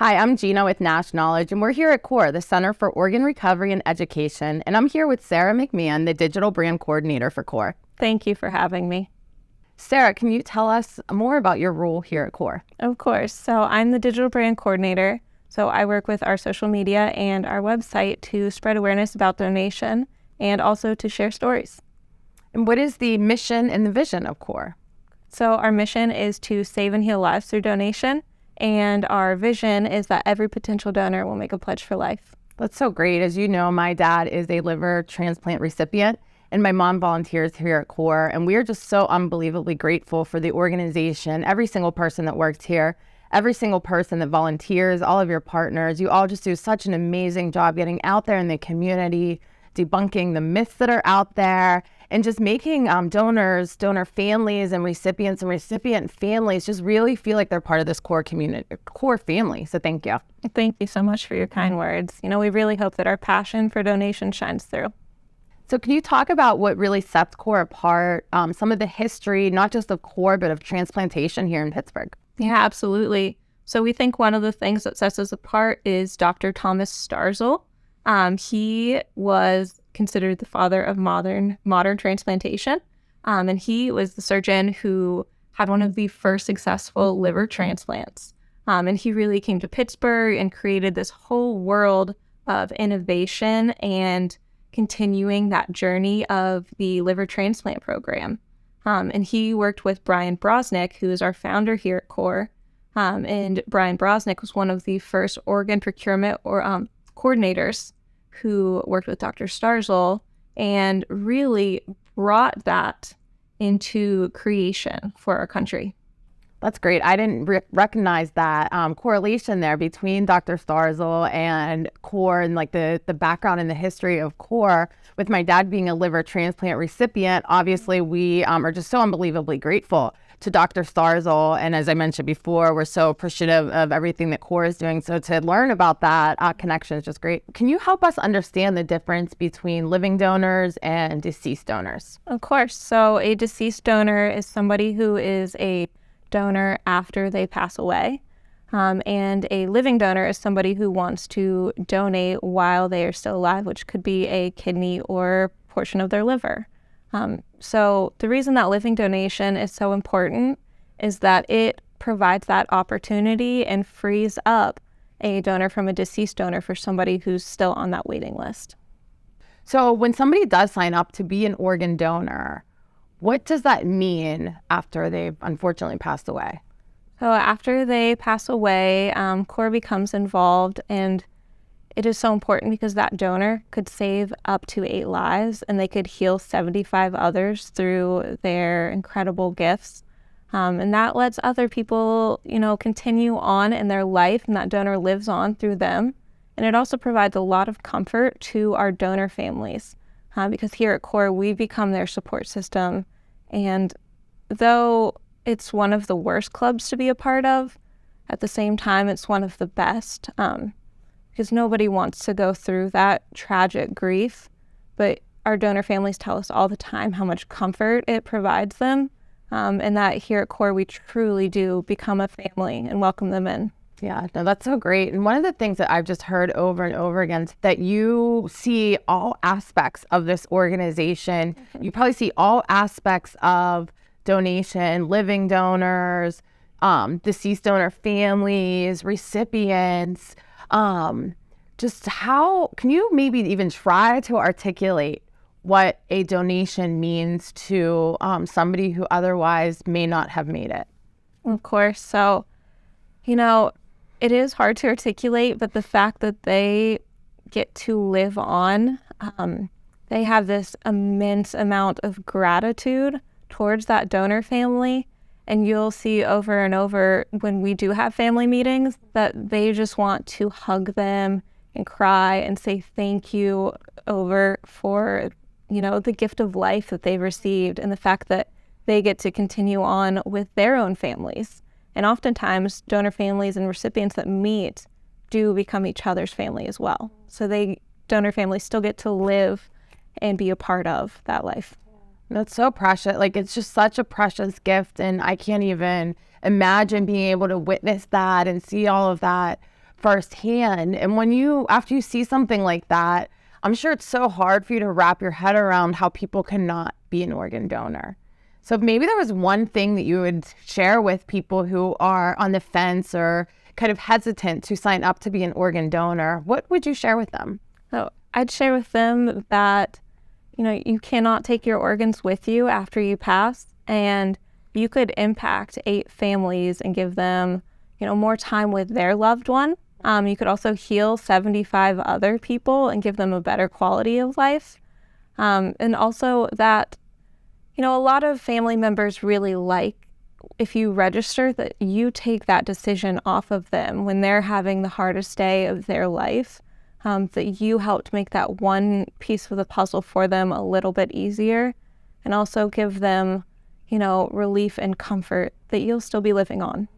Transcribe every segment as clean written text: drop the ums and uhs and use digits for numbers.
Hi, I'm Gina with Nash Knowledge, and we're here at CORE, the Center for Organ Recovery and Education, and I'm here with Sara McMahan, the Digital Brand Coordinator for CORE. Thank you for having me. Sara, can you tell us more about your role here at CORE? Of course. So I'm the Digital Brand Coordinator. So I work with our social media and our website to spread awareness about donation and also to share stories. And what is the mission and the vision of CORE? So our mission is to save and heal lives through donation, and our vision is that every potential donor will make a pledge for life. That's so great. As you know, my dad is a liver transplant recipient, and my mom volunteers here at CORE, and we are just so unbelievably grateful for the organization, every single person that works here, every single person that volunteers, all of your partners. You all just do such an amazing job getting out there in the community, debunking the myths that are out there, and just making donors, donor families, and recipient families just really feel like they're part of this CORE community, CORE family. So thank you. Thank you so much for your kind words. We really hope that our passion for donation shines through. So can you talk about what really sets CORE apart, some of the history, not just of CORE, but of transplantation here in Pittsburgh? Yeah, absolutely. So we think one of the things that sets us apart is Dr. Thomas Starzl. He was considered the father of modern transplantation, and he was the surgeon who had one of the first successful liver transplants. And he really came to Pittsburgh and created this whole world of innovation and continuing that journey of the liver transplant program. And he worked with Broznick, who is our founder here at CORE. And Broznick was one of the first organ procurement coordinators who worked with Dr. Starzl and really brought that into creation for our country. That's great. I didn't recognize that correlation there between Dr. Starzl and CORE and like the background and the history of CORE. With my dad being a liver transplant recipient, obviously we are just so unbelievably grateful to Dr. Starzl. And as I mentioned before, we're so appreciative of everything that CORE is doing. So to learn about that connection is just great. Can you help us understand the difference between living donors and deceased donors? Of course. So a deceased donor is somebody who is a donor after they pass away. And a living donor is somebody who wants to donate while they are still alive, which could be a kidney or portion of their liver. So the reason that living donation is so important is that it provides that opportunity and frees up a donor from a deceased donor for somebody who's still on that waiting list. So when somebody does sign up to be an organ donor, what does that mean after they've unfortunately passed away? So after they pass away, CORE becomes involved, and it is so important because that donor could save up to 8 lives, and they could heal 75 others through their incredible gifts. And that lets other people, continue on in their life, and that donor lives on through them. And it also provides a lot of comfort to our donor families. Because here at CORE, we become their support system. And though it's one of the worst clubs to be a part of, at the same time, it's one of the best, because nobody wants to go through that tragic grief. But our donor families tell us all the time how much comfort it provides them, and that here at CORE, we truly do become a family and welcome them in. Yeah, no, that's so great. And one of the things that I've just heard over and over again is that you see all aspects of this organization. Mm-hmm. You probably see all aspects of donation, living donors, deceased donor families, recipients. Just how, can you maybe even try to articulate what a donation means to somebody who otherwise may not have made it? Of course. So, it is hard to articulate, but the fact that they get to live on, they have this immense amount of gratitude towards that donor family. And you'll see over and over when we do have family meetings that they just want to hug them and cry and say thank you for the gift of life that they've received and the fact that they get to continue on with their own families. And oftentimes, donor families and recipients that meet do become each other's family as well. So donor families still get to live and be a part of that life. That's so precious. Like, it's just such a precious gift. And I can't even imagine being able to witness that and see all of that firsthand. And after you see something like that, I'm sure it's so hard for you to wrap your head around how people cannot be an organ donor. So if maybe there was one thing that you would share with people who are on the fence or kind of hesitant to sign up to be an organ donor, what would you share with them? So I'd share with them that, you cannot take your organs with you after you pass, and you could impact 8 families and give them, more time with their loved one. You could also heal 75 other people and give them a better quality of life. And also that, a lot of family members really like if you register that you take that decision off of them when they're having the hardest day of their life, that you helped make that one piece of the puzzle for them a little bit easier, and also give them, relief and comfort that you'll still be living on.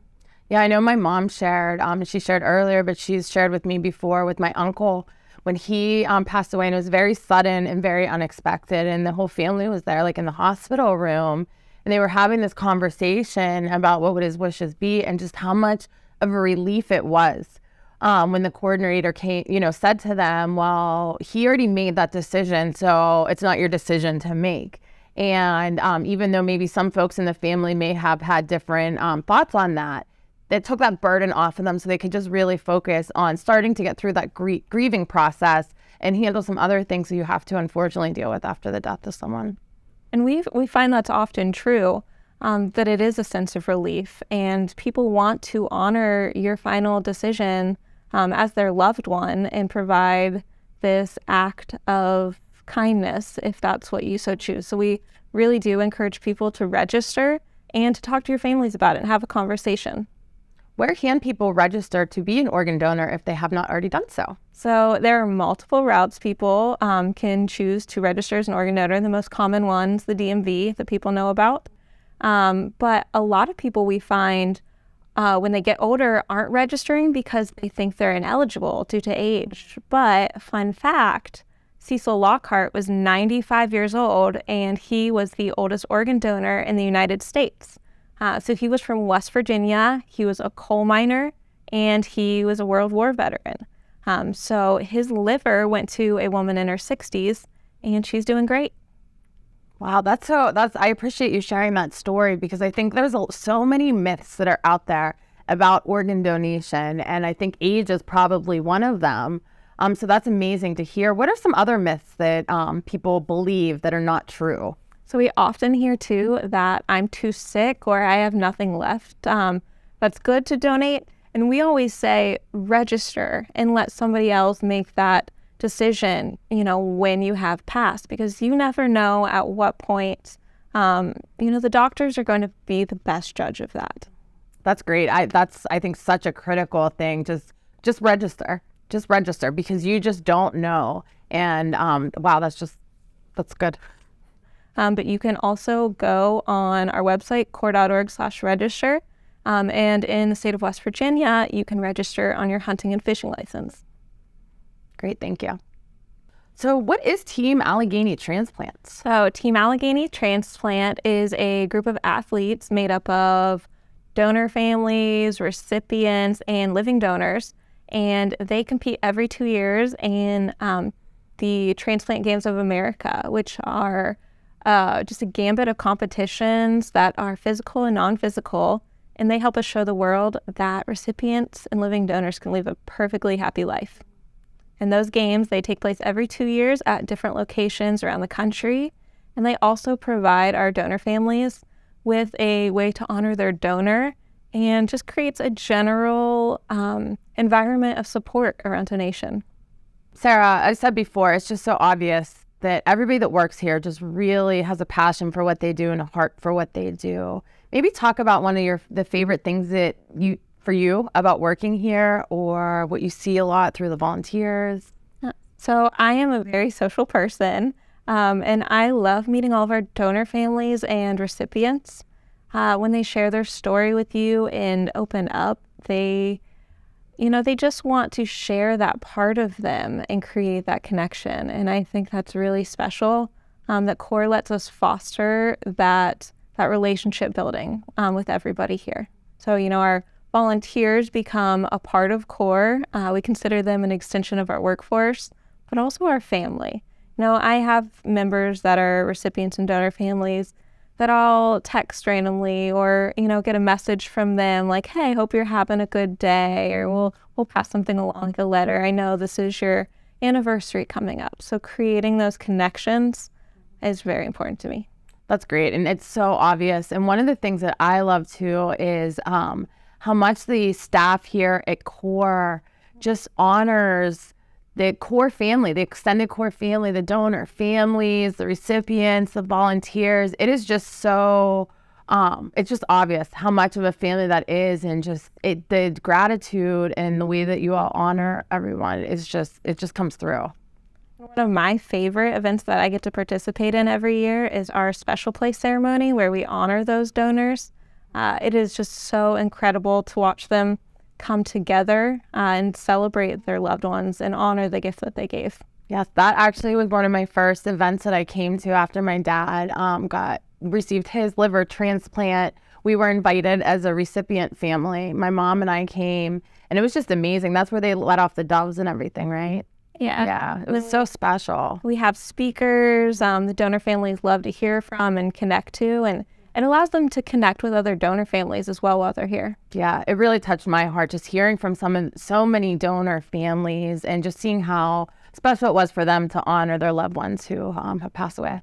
Yeah, I know my mom shared, she shared earlier, but she's shared with me before with my uncle when he passed away, and it was very sudden and very unexpected. And the whole family was there, like in the hospital room, and they were having this conversation about what would his wishes be and just how much of a relief it was when the coordinator came, said to them, well, he already made that decision, so it's not your decision to make. And even though maybe some folks in the family may have had different thoughts on that, it took that burden off of them so they could just really focus on starting to get through that grieving process and handle some other things that you have to unfortunately deal with after the death of someone. And we find that's often true, that it is a sense of relief, and people want to honor your final decision as their loved one and provide this act of kindness if that's what you so choose. So we really do encourage people to register and to talk to your families about it and have a conversation. Where can people register to be an organ donor if they have not already done so? So there are multiple routes people can choose to register as an organ donor. The most common one's the DMV that people know about. But a lot of people we find when they get older aren't registering because they think they're ineligible due to age. But fun fact, Cecil Lockhart was 95 years old, and he was the oldest organ donor in the United States. So he was from West Virginia, he was a coal miner, and he was a World War veteran. So his liver went to a woman in her 60s, and she's doing great. Wow, I appreciate you sharing that story, because I think there's so many myths that are out there about organ donation, and I think age is probably one of them. So that's amazing to hear. What are some other myths that people believe that are not true? So we often hear too that I'm too sick or I have nothing left. That's good to donate. And we always say register and let somebody else make that decision, when you have passed, because you never know at what point, the doctors are going to be the best judge of that. That's great. That's I think such a critical thing. Just register. Just register, because you just don't know. And wow, that's good. But you can also go on our website, corps.org/register. And in the state of West Virginia, you can register on your hunting and fishing license. Great, thank you. So what is Team Allegheny Transplant? So Team Allegheny Transplant is a group of athletes made up of donor families, recipients, and living donors. And they compete every 2 years in the Transplant Games of America, which are just a gambit of competitions that are physical and non-physical. And they help us show the world that recipients and living donors can live a perfectly happy life. And those games, they take place every 2 years at different locations around the country. And they also provide our donor families with a way to honor their donor, and just creates a general environment of support around donation. Sara, I said before, it's just so obvious that everybody that works here just really has a passion for what they do and a heart for what they do. Maybe talk about one of the favorite things that for you about working here, or what you see a lot through the volunteers. So I am a very social person, and I love meeting all of our donor families and recipients. When they share their story with you and open up, they just want to share that part of them and create that connection. And I think that's really special, that CORE lets us foster that relationship building with everybody here. So, our volunteers become a part of CORE. We consider them an extension of our workforce, but also our family. I have members that are recipients and donor families that I'll text randomly or, get a message from them like, hey, hope you're having a good day, or we'll pass something along, like a letter. I know this is your anniversary coming up. So creating those connections is very important to me. That's great. And it's so obvious. And one of the things that I love too is how much the staff here at CORE just honors the CORE family, the extended CORE family, the donor families, the recipients, the volunteers. It is just so, it's just obvious how much of a family that is, and just the gratitude and the way that you all honor everyone is just, it just comes through. One of my favorite events that I get to participate in every year is our special place ceremony where we honor those donors. It is just so incredible to watch them come together and celebrate their loved ones and honor the gift that they gave. Yes, that actually was one of my first events that I came to after my dad received his liver transplant. We were invited as a recipient family. My mom and I came, and it was just amazing. That's where they let off the doves and everything, right? Yeah. Yeah, it was so special. We have speakers the donor families love to hear from and connect to, and it allows them to connect with other donor families as well while they're here. Yeah, it really touched my heart just hearing from so many donor families and just seeing how special it was for them to honor their loved ones who have passed away.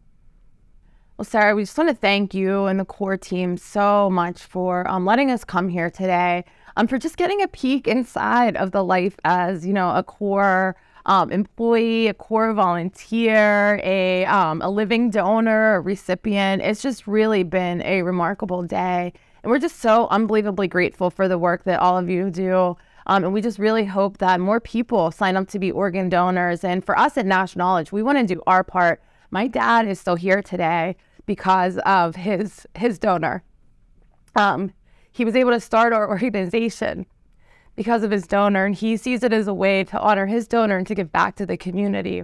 Well, Sara, we just want to thank you and the CORE team so much for letting us come here today, for just getting a peek inside of the life as, a CORE employee, a CORE volunteer, a living donor, a recipient. It's just really been a remarkable day. And we're just so unbelievably grateful for the work that all of you do. And we just really hope that more people sign up to be organ donors. And for us at Nash Knowledge, we want to do our part. My dad is still here today because of his donor. He was able to start our organization because of his donor, and he sees it as a way to honor his donor and to give back to the community.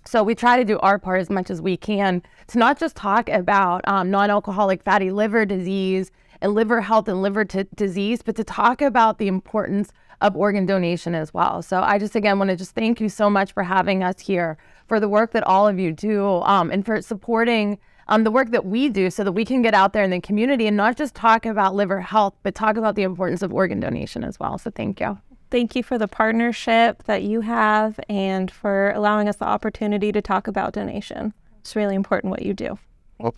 So we try to do our part as much as we can to not just talk about non-alcoholic fatty liver disease and liver health and liver disease, but to talk about the importance of organ donation as well. So I just, again, want to just thank you so much for having us here, for the work that all of you do, and for supporting the work that we do so that we can get out there in the community and not just talk about liver health, but talk about the importance of organ donation as well. So thank you. Thank you for the partnership that you have and for allowing us the opportunity to talk about donation. It's really important what you do. Well,